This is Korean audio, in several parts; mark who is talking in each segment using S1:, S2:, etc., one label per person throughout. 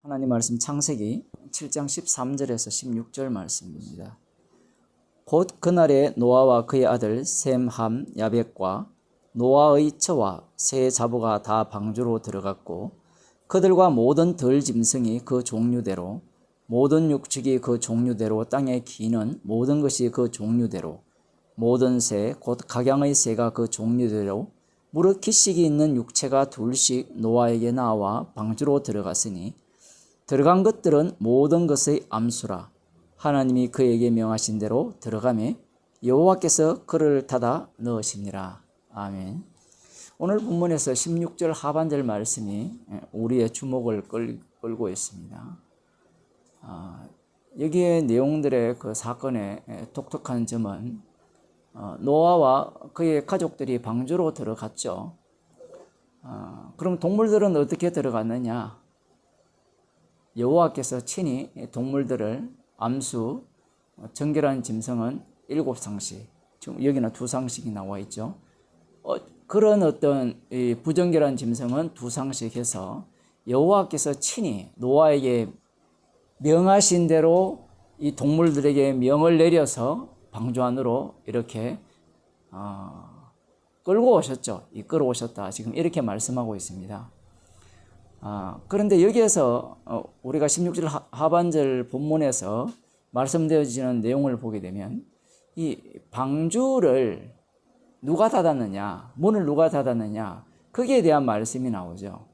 S1: 하나님 말씀 창세기 7장 13절에서 16절 말씀입니다. 곧 그날에 노아와 그의 아들 셈, 함, 야벳과 노아의 처와 새 자부가 다 방주로 들어갔고 그들과 모든 들 짐승이 그 종류대로 모든 육축이 그 종류대로 땅에 기는 모든 것이 그 종류대로 모든 새 곧 각양의 새가 그 종류대로 무릇 기식이 있는 육체가 둘씩 노아에게 나와 방주로 들어갔으니 들어간 것들은 모든 것의 암수라. 하나님이 그에게 명하신 대로 들어가매 여호와께서 그를 닫아 넣으시니라. 아멘. 오늘 본문에서 16절 하반절 말씀이 우리의 주목을 끌고 있습니다. 여기에 내용들의 그 사건의 독특한 점은 노아와 그의 가족들이 방주로 들어갔죠. 그럼 동물들은 어떻게 들어갔느냐? 여호와께서 친히 동물들을 암수, 정결한 짐승은 7상씩, 지금 여기는 2상씩이 나와 있죠. 그런 어떤 부정결한 짐승은 2상씩 해서 여호와께서 친히 노아에게 명하신 대로 이 동물들에게 명을 내려서 방주 안으로 이렇게 끌고 오셨죠. 이끌어 오셨다. 지금 이렇게 말씀하고 있습니다. 그런데 여기에서 우리가 16절 하반절 본문에서 말씀되어지는 내용을 보게 되면 이 방주를 누가 닫았느냐, 문을 누가 닫았느냐, 거기에 대한 말씀이 나오죠.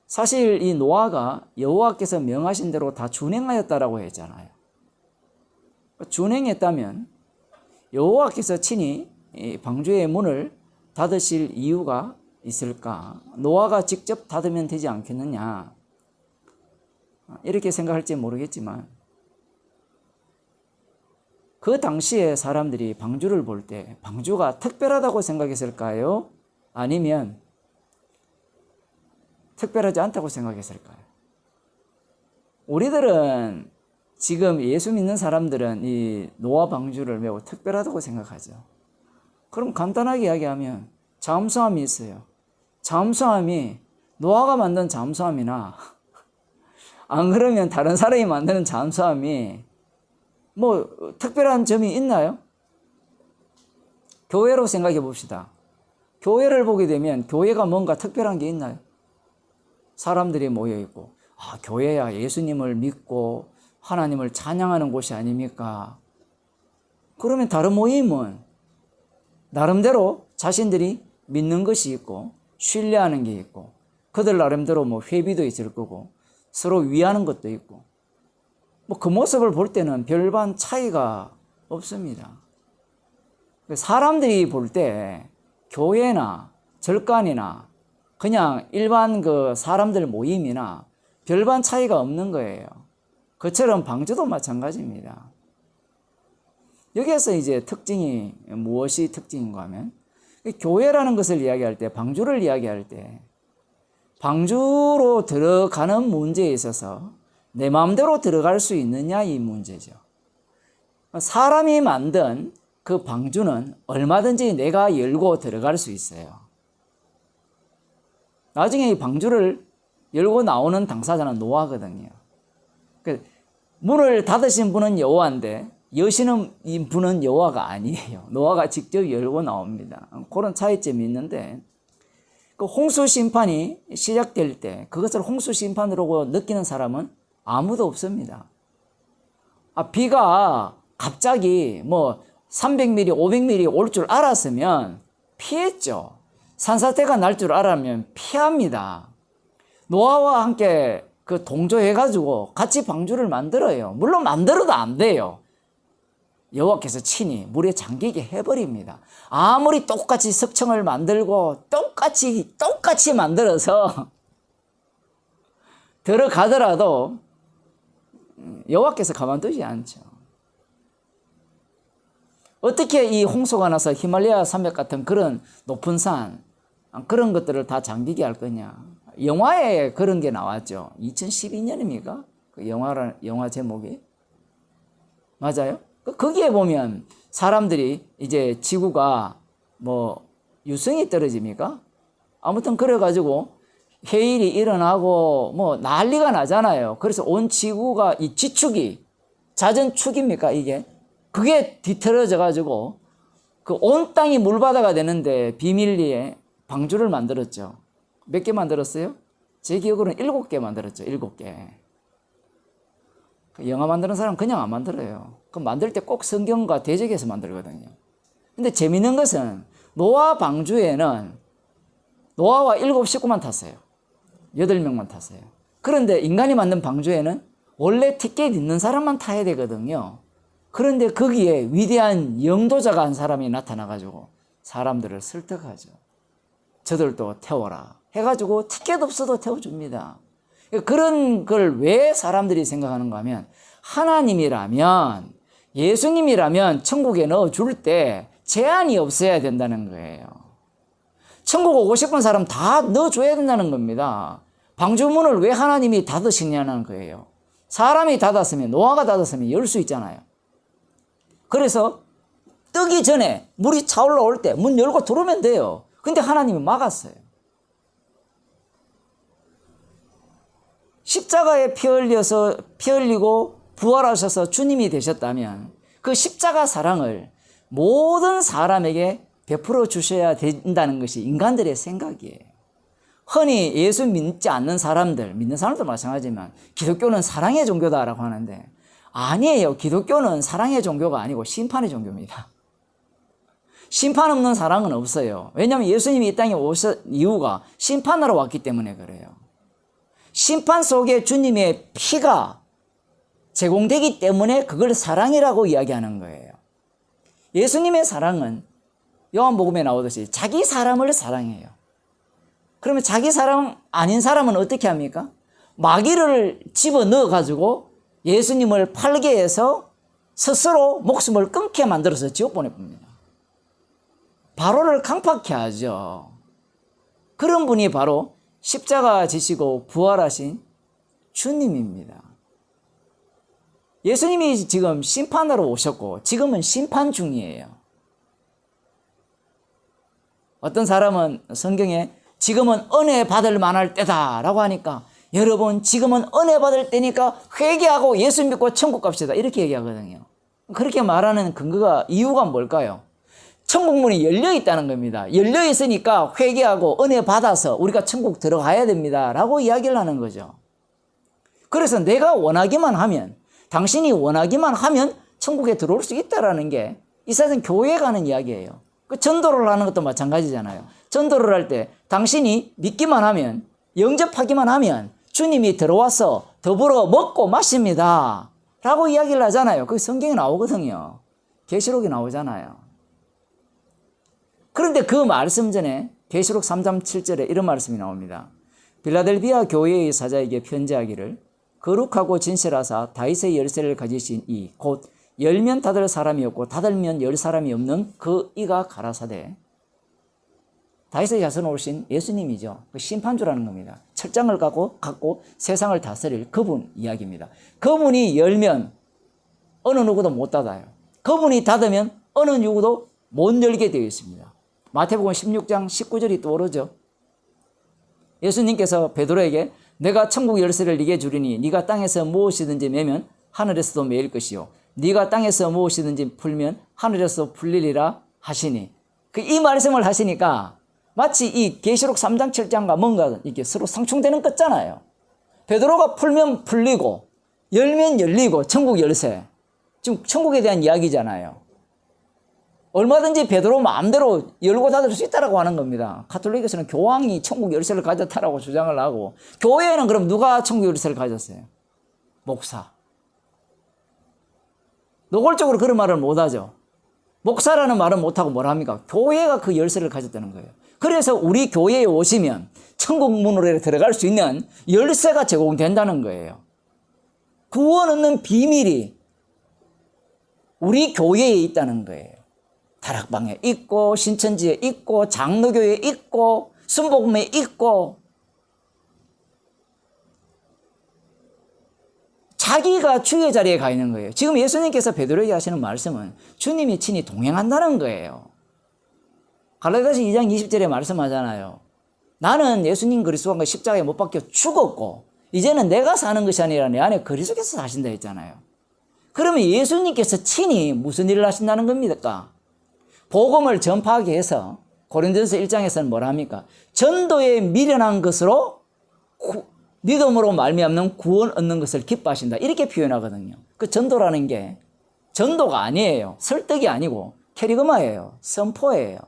S1: 사실 이 노아가 여호와께서 명하신 대로 다 준행하였다라고 했잖아요. 준행했다면 여호와께서 친히 방주의 문을 닫으실 이유가 있을까? 노아가 직접 닫으면 되지 않겠느냐? 이렇게 생각할지 모르겠지만 그 당시에 사람들이 방주를 볼 때 방주가 특별하다고 생각했을까요? 아니면 특별하지 않다고 생각했을까요? 우리들은 지금 예수 믿는 사람들은 이 노아 방주를 매우 특별하다고 생각하죠. 그럼 간단하게 이야기하면 잠수함이 있어요. 잠수함이 노아가 만든 잠수함이나 안 그러면 다른 사람이 만드는 잠수함이 뭐 특별한 점이 있나요? 교회로 생각해 봅시다. 교회를 보게 되면 교회가 뭔가 특별한 게 있나요? 사람들이 모여 있고 교회야 예수님을 믿고 하나님을 찬양하는 곳이 아닙니까? 그러면 다른 모임은 나름대로 자신들이 믿는 것이 있고 신뢰하는 게 있고 그들 나름대로 뭐 회비도 있을 거고 서로 위하는 것도 있고 뭐 그 모습을 볼 때는 별반 차이가 없습니다. 사람들이 볼 때 교회나 절간이나 그냥 일반 그 사람들 모임이나 별반 차이가 없는 거예요. 그처럼 방주도 마찬가지입니다. 여기에서 이제 특징이 무엇이 특징인가 하면 교회라는 것을 이야기할 때 방주를 이야기할 때 방주로 들어가는 문제에 있어서 내 마음대로 들어갈 수 있느냐 이 문제죠. 사람이 만든 그 방주는 얼마든지 내가 열고 들어갈 수 있어요. 나중에 이 방주를 열고 나오는 당사자는 노아거든요. 문을 닫으신 분은 여호와인데 여시는 이 분은 여호와가 아니에요. 노아가 직접 열고 나옵니다. 그런 차이점이 있는데 그 홍수 심판이 시작될 때 그것을 홍수 심판으로 느끼는 사람은 아무도 없습니다. 비가 갑자기 뭐 300mm, 500mm 올 줄 알았으면 피했죠. 산사태가 날 줄 알았으면 피합니다. 노아와 함께 그 동조해가지고 같이 방주를 만들어요. 물론 만들어도 안 돼요. 여호와께서 친히 물에 잠기게 해버립니다. 아무리 똑같이 석청을 만들고 똑같이 만들어서 들어가더라도 여호와께서 가만두지 않죠. 어떻게 이 홍수가 나서 히말라야 산맥 같은 그런 높은 산 그런 것들을 다 잠기게 할 거냐? 영화에 그런 게 나왔죠. 2012년입니까? 그 영화 제목이 맞아요? 거기에 보면 사람들이 이제 지구가 뭐 유성이 떨어집니까? 아무튼 그래가지고 해일이 일어나고 뭐 난리가 나잖아요. 그래서 온 지구가 이 지축이 자전축입니까 이게? 그게 뒤틀어져 가지고 그 온 땅이 물바다가 되는데 비밀리에 방주를 만들었죠. 몇 개 만들었어요? 제 기억으로는 7개 만들었죠. 7개. 영화 만드는 사람 그냥 안 만들어요. 그 만들 때 꼭 성경과 대적해서 만들거든요. 근데 재밌는 것은 노아 방주에는 노아와 7 식구만 탔어요. 8명만 탔어요. 그런데 인간이 만든 방주에는 원래 티켓 있는 사람만 타야 되거든요. 그런데 거기에 위대한 영도자가 한 사람이 나타나가지고 사람들을 설득하죠. 저들도 태워라 해가지고 티켓 없어도 태워줍니다. 그런 걸 왜 사람들이 생각하는가 하면 하나님이라면 예수님이라면 천국에 넣어줄 때 제한이 없어야 된다는 거예요. 천국 오고 싶은 사람 다 넣어줘야 된다는 겁니다. 방주문을 왜 하나님이 닫으시냐는 거예요. 사람이 닫았으면 노아가 닫았으면 열 수 있잖아요. 그래서 뜨기 전에 물이 차올라올 때 문 열고 들어오면 돼요. 근데 하나님이 막았어요. 십자가에 피 흘리고 부활하셔서 주님이 되셨다면 그 십자가 사랑을 모든 사람에게 베풀어 주셔야 된다는 것이 인간들의 생각이에요. 흔히 예수 믿지 않는 사람들, 믿는 사람도 마찬가지지만 기독교는 사랑의 종교다라고 하는데 아니에요. 기독교는 사랑의 종교가 아니고 심판의 종교입니다. 심판 없는 사랑은 없어요. 왜냐하면 예수님이 이 땅에 오신 이유가 심판하러 왔기 때문에 그래요. 심판 속에 주님의 피가 제공되기 때문에 그걸 사랑이라고 이야기하는 거예요. 예수님의 사랑은 요한복음에 나오듯이 자기 사람을 사랑해요. 그러면 자기 사람 아닌 사람은 어떻게 합니까? 마귀를 집어넣어 가지고 예수님을 팔게 해서 스스로 목숨을 끊게 만들어서 지옥 보내봅니다. 바로를 강팍케 하죠. 그런 분이 바로 십자가 지시고 부활하신 주님입니다. 예수님이 지금 심판하러 오셨고 지금은 심판 중이에요. 어떤 사람은 성경에 지금은 은혜 받을 만할 때다라고 하니까 여러분 지금은 은혜 받을 때니까 회개하고 예수 믿고 천국 갑시다 이렇게 얘기하거든요. 그렇게 말하는 근거가 이유가 뭘까요? 천국문이 열려 있다는 겁니다. 열려 있으니까 회개하고 은혜 받아서 우리가 천국 들어가야 됩니다 라고 이야기를 하는 거죠. 그래서 내가 원하기만 하면 당신이 원하기만 하면 천국에 들어올 수 있다는 게 이 사실은 교회에 가는 이야기예요. 그 전도를 하는 것도 마찬가지잖아요. 전도를 할 때 당신이 믿기만 하면 영접하기만 하면 주님이 들어와서 더불어 먹고 마십니다 라고 이야기를 하잖아요. 그게 성경에 나오거든요. 계시록에 나오잖아요. 그런데 그 말씀 전에 계시록 3장 7절에 이런 말씀이 나옵니다. 빌라델비아 교회의 사자에게 편지하기를 거룩하고 진실하사 다윗의 열쇠를 가지신 이 곧 열면 닫을 사람이 없고 닫으면 열 사람이 없는 그 이가 가라사대. 다윗의 자손으로 오신 예수님이죠. 그 심판주라는 겁니다. 철장을 갖고 세상을 다스릴 그분 이야기입니다. 그분이 열면 어느 누구도 못 닫아요. 그분이 닫으면 어느 누구도 못 열게 되어 있습니다. 마태복음 16장 19절이 떠오르죠. 예수님께서 베드로에게 내가 천국 열쇠를 네게 주리니 네가 땅에서 무엇이든지 매면 하늘에서도 매일 것이요 네가 땅에서 무엇이든지 풀면 하늘에서 풀리리라 하시니 이 말씀을 하시니까 마치 이 계시록 3장 7장과 뭔가 이렇게 서로 상충되는 것 같잖아요. 베드로가 풀면 풀리고 열면 열리고 천국 열쇠 지금 천국에 대한 이야기잖아요. 얼마든지 베드로 마음대로 열고 닫을 수 있다라고 하는 겁니다. 가톨릭에서는 교황이 천국 열쇠를 가졌다라고 주장을 하고 교회는 그럼 누가 천국 열쇠를 가졌어요? 목사. 노골적으로 그런 말을 못하죠. 목사라는 말은 못하고 뭘 합니까? 교회가 그 열쇠를 가졌다는 거예요. 그래서 우리 교회에 오시면 천국 문으로 들어갈 수 있는 열쇠가 제공된다는 거예요. 구원 얻는 비밀이 우리 교회에 있다는 거예요. 다락방에 있고 신천지에 있고 장로교에 있고 순복음에 있고 자기가 주의 자리에 가 있는 거예요. 지금 예수님께서 베드로에게 하시는 말씀은 주님이 친히 동행한다는 거예요. 갈라디아서 2장 20절에 말씀하잖아요. 나는 예수님 그리스도가 십자가에 못 박혀 죽었고 이제는 내가 사는 것이 아니라 내 안에 그리스도께서 사신다 했잖아요. 그러면 예수님께서 친히 무슨 일을 하신다는 겁니까? 복음을 전파하게 해서 고린도전서 1장에서는 뭐라 합니까? 전도에 미련한 것으로 믿음으로 말미암는 구원 얻는 것을 기뻐하신다. 이렇게 표현하거든요. 그 전도라는 게 전도가 아니에요. 설득이 아니고 캐리그마예요. 선포예요.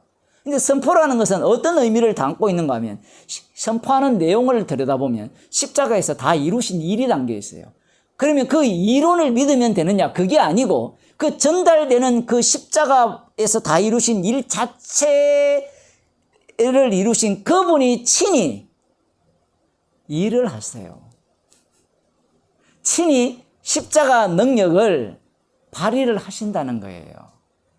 S1: 근데 선포라는 것은 어떤 의미를 담고 있는가 하면 선포하는 내용을 들여다보면 십자가에서 다 이루신 일이 담겨 있어요. 그러면 그 이론을 믿으면 되느냐? 그게 아니고 그 전달되는 그 십자가에서 다 이루신 일 자체를 이루신 그분이 친히 일을 하세요. 친히 십자가 능력을 발휘를 하신다는 거예요.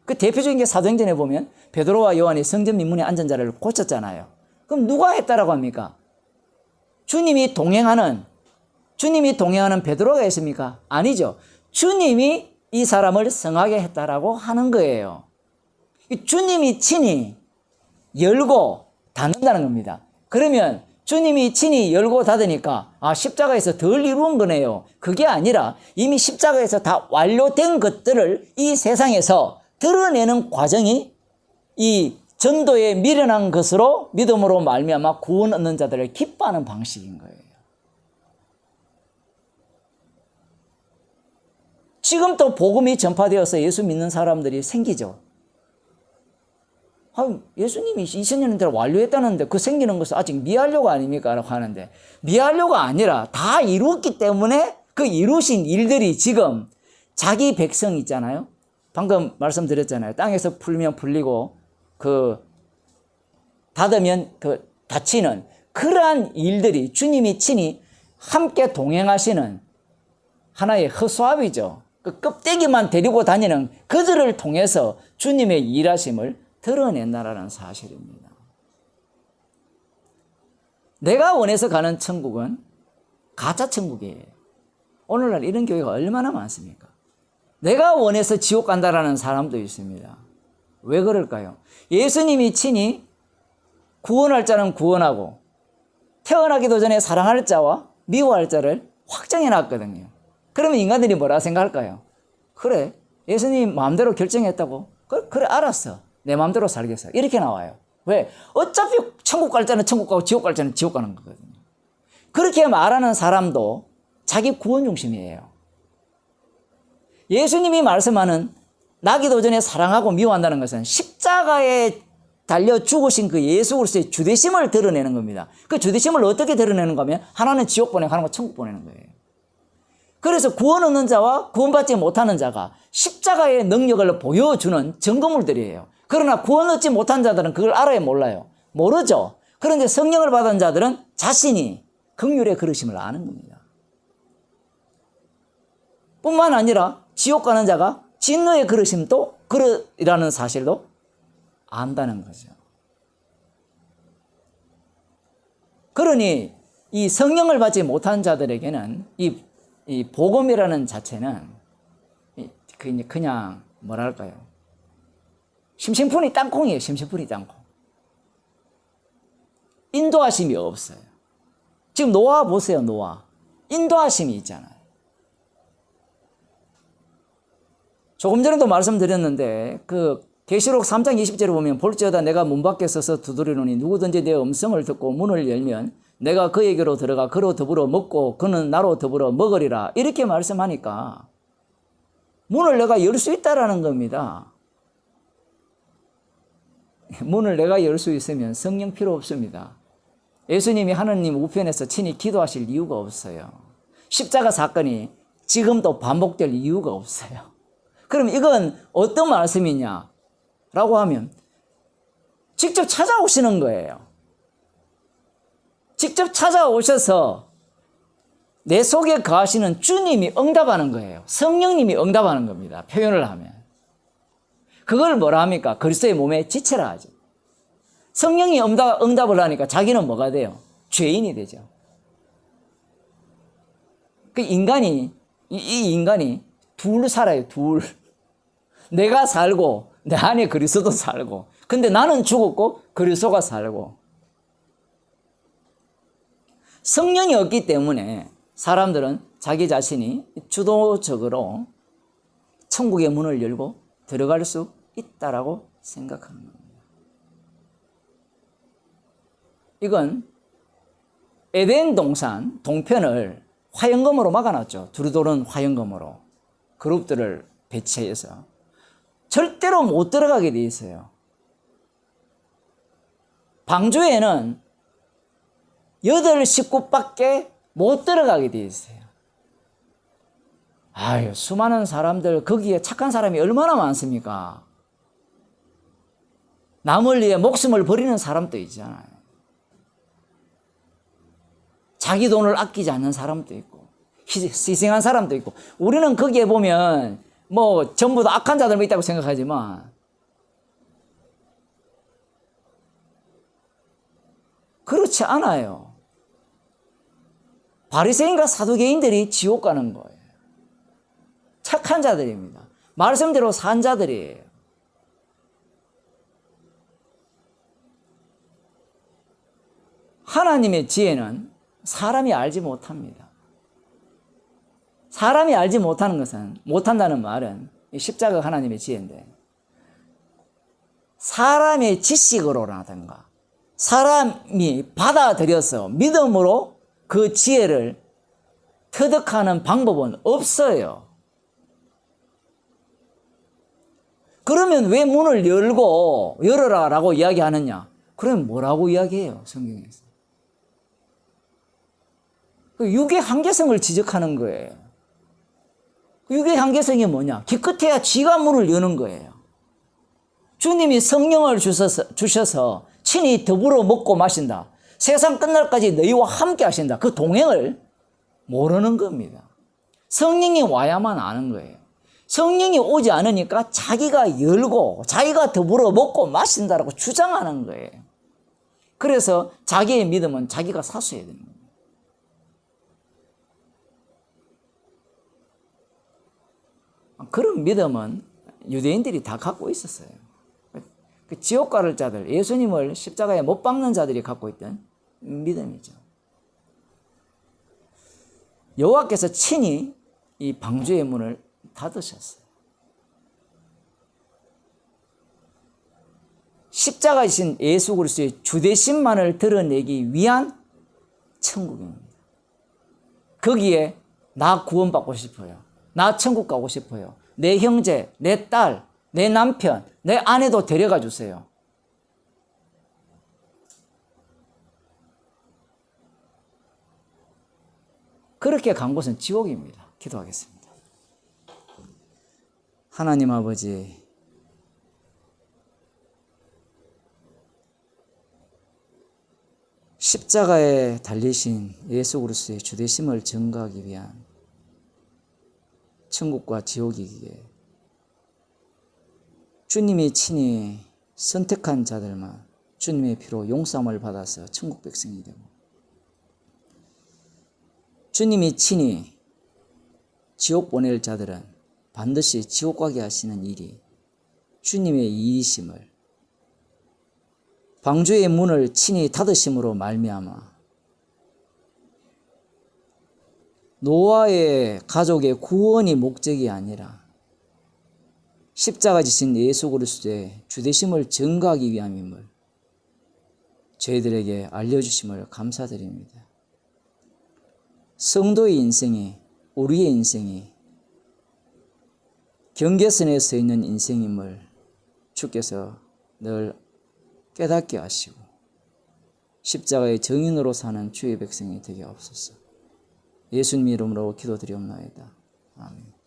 S1: 그 대표적인 게 사도행전에 보면 베드로와 요한이 성전 민문에 앉은 자를 고쳤잖아요. 그럼 누가 했다라고 합니까? 주님이 동행하는 베드로가 했습니까? 아니죠. 주님이 이 사람을 성하게 했다라고 하는 거예요. 주님이 친히 열고 닫는다는 겁니다. 그러면 주님이 친히 열고 닫으니까 십자가에서 덜 이루은 거네요. 그게 아니라 이미 십자가에서 다 완료된 것들을 이 세상에서 드러내는 과정이 이 전도에 미련한 것으로 믿음으로 말미암아 구원 얻는 자들을 기뻐하는 방식인 거예요. 지금 또 복음이 전파되어서 예수 믿는 사람들이 생기죠. 예수님이 2000년 전에 완료했다는데 그 생기는 것은 아직 미완료가 아닙니까? 라고 하는데 미완료가 아니라 다 이루었기 때문에 그 이루신 일들이 지금 자기 백성 있잖아요. 방금 말씀드렸잖아요. 땅에서 풀면 풀리고 닫으면 닫히는 그러한 일들이 주님이 친히 함께 동행하시는 하나의 허수아비죠. 그 껍데기만 데리고 다니는 그들을 통해서 주님의 일하심을 드러낸다라는 사실입니다. 내가 원해서 가는 천국은 가짜 천국이에요. 오늘날 이런 교회가 얼마나 많습니까? 내가 원해서 지옥 간다라는 사람도 있습니다. 왜 그럴까요? 예수님이 친히 구원할 자는 구원하고 태어나기도 전에 사랑할 자와 미워할 자를 확정해 놨거든요. 그러면 인간들이 뭐라 생각할까요? 그래, 예수님 마음대로 결정했다고? 그래, 알았어. 내 마음대로 살겠어. 이렇게 나와요. 왜? 어차피 천국 갈 자는 천국 가고 지옥 갈 자는 지옥 가는 거거든요. 그렇게 말하는 사람도 자기 구원 중심이에요. 예수님이 말씀하는 나기도 전에 사랑하고 미워한다는 것은 십자가에 달려 죽으신 그 예수 그리스도의 주되심을 드러내는 겁니다. 그 주되심을 어떻게 드러내는가 하면 하나는 지옥 보내고 하나는 천국 보내는 거예요. 그래서 구원 얻는 자와 구원받지 못하는 자가 십자가의 능력을 보여주는 증거물들이에요. 그러나 구원 얻지 못한 자들은 그걸 알아요, 몰라요? 모르죠. 그런데 성령을 받은 자들은 자신이 긍휼의 그르심을 아는 겁니다. 뿐만 아니라 지옥 가는 자가 진노의 그르심도 그러이라는 사실도 안다는 거죠. 그러니 이 성령을 받지 못한 자들에게는 이 복음이라는 자체는 그냥 뭐랄까요? 심심풀이 땅콩이에요. 심심풀이 땅콩. 인도하심이 없어요. 지금 노아 보세요. 노아. 인도하심이 있잖아요. 조금 전에도 말씀드렸는데 계시록 3장 20절에 보면 볼지어다 내가 문 밖에 서서 두드리노니 누구든지 내 음성을 듣고 문을 열면 내가 그에게로 들어가 그로 더불어 먹고 그는 나로 더불어 먹으리라. 이렇게 말씀하니까 문을 내가 열 수 있다라는 겁니다. 문을 내가 열 수 있으면 성령 필요 없습니다. 예수님이 하느님 우편에서 친히 기도하실 이유가 없어요. 십자가 사건이 지금도 반복될 이유가 없어요. 그럼 이건 어떤 말씀이냐라고 하면 직접 찾아오시는 거예요. 직접 찾아오셔서 내 속에 거하시는 주님이 응답하는 거예요. 성령님이 응답하는 겁니다. 표현을 하면. 그걸 뭐라 합니까? 그리스도의 몸에 지체라 하죠. 성령이 응답을 하니까 자기는 뭐가 돼요? 죄인이 되죠. 그 인간이, 이 인간이 둘 살아요, 둘. 내가 살고, 내 안에 그리스도 살고. 근데 나는 죽었고, 그리스도가 살고. 성령이 없기 때문에 사람들은 자기 자신이 주도적으로 천국의 문을 열고 들어갈 수 있다라고 생각하는 겁니다. 이건 에덴 동산 동편을 화영검으로 막아놨죠. 두루도는 화영검으로 그룹들을 배치해서 절대로 못 들어가게 돼 있어요. 방주에는 8식구밖에 못 들어가게 돼 있어요. 아유, 수많은 사람들, 거기에 착한 사람이 얼마나 많습니까? 남을 위해 목숨을 버리는 사람도 있잖아요. 자기 돈을 아끼지 않는 사람도 있고, 희생한 사람도 있고, 우리는 거기에 보면 뭐 전부 다 악한 자들만 있다고 생각하지만, 그렇지 않아요. 바리새인과 사두개인들이 지옥 가는 거예요. 착한 자들입니다. 말씀대로 산 자들이에요. 하나님의 지혜는 사람이 알지 못합니다. 사람이 알지 못하는 것은, 못한다는 말은 십자가 하나님의 지혜인데, 사람의 지식으로라든가 사람이 받아들여서 믿음으로 그 지혜를 터득하는 방법은 없어요. 그러면 왜 문을 열어라라고 이야기하느냐? 그럼 뭐라고 이야기해요, 성경에서? 육의 한계성을 지적하는 거예요. 육의 한계성이 뭐냐? 기껏해야 쥐가 문을 여는 거예요. 주님이 성령을 주셔서 친히 더불어 먹고 마신다. 세상 끝날까지 너희와 함께 하신다. 그 동행을 모르는 겁니다. 성령이 와야만 아는 거예요. 성령이 오지 않으니까 자기가 열고 자기가 더불어 먹고 마신다라고 주장하는 거예요. 그래서 자기의 믿음은 자기가 사수해야 되는 거예요. 그런 믿음은 유대인들이 다 갖고 있었어요. 그 지옥 가를 자들, 예수님을 십자가에 못 박는 자들이 갖고 있던 믿음이죠. 여호와께서 친히 이 방주의 문을 닫으셨어요. 십자가이신 예수 그리스도의 주되심만을 드러내기 위한 천국입니다. 거기에 나 구원받고 싶어요. 나 천국 가고 싶어요. 내 형제, 내 딸, 내 남편, 내 아내도 데려가 주세요. 그렇게 간 곳은 지옥입니다. 기도하겠습니다. 하나님 아버지, 십자가에 달리신 예수 그리스도의 주되심을 증거하기 위한 천국과 지옥이기에 주님이 친히 선택한 자들만 주님의 피로 용서함을 받아서 천국 백성이 되고, 주님이 친히 지옥 보낼 자들은 반드시 지옥 가게 하시는 일이 주님의 일이심을, 방주의 문을 친히 닫으심으로 말미암아 노아의 가족의 구원이 목적이 아니라 십자가 지신 예수 그리스도의 주되심을 증거하기 위함임을 저희들에게 알려주심을 감사드립니다. 성도의 인생이, 우리의 인생이 경계선에 서 있는 인생임을 주께서 늘 깨닫게 하시고 십자가의 증인으로 사는 주의 백성이 되게 하옵소서. 예수님 이름으로 기도드리옵나이다. 아멘.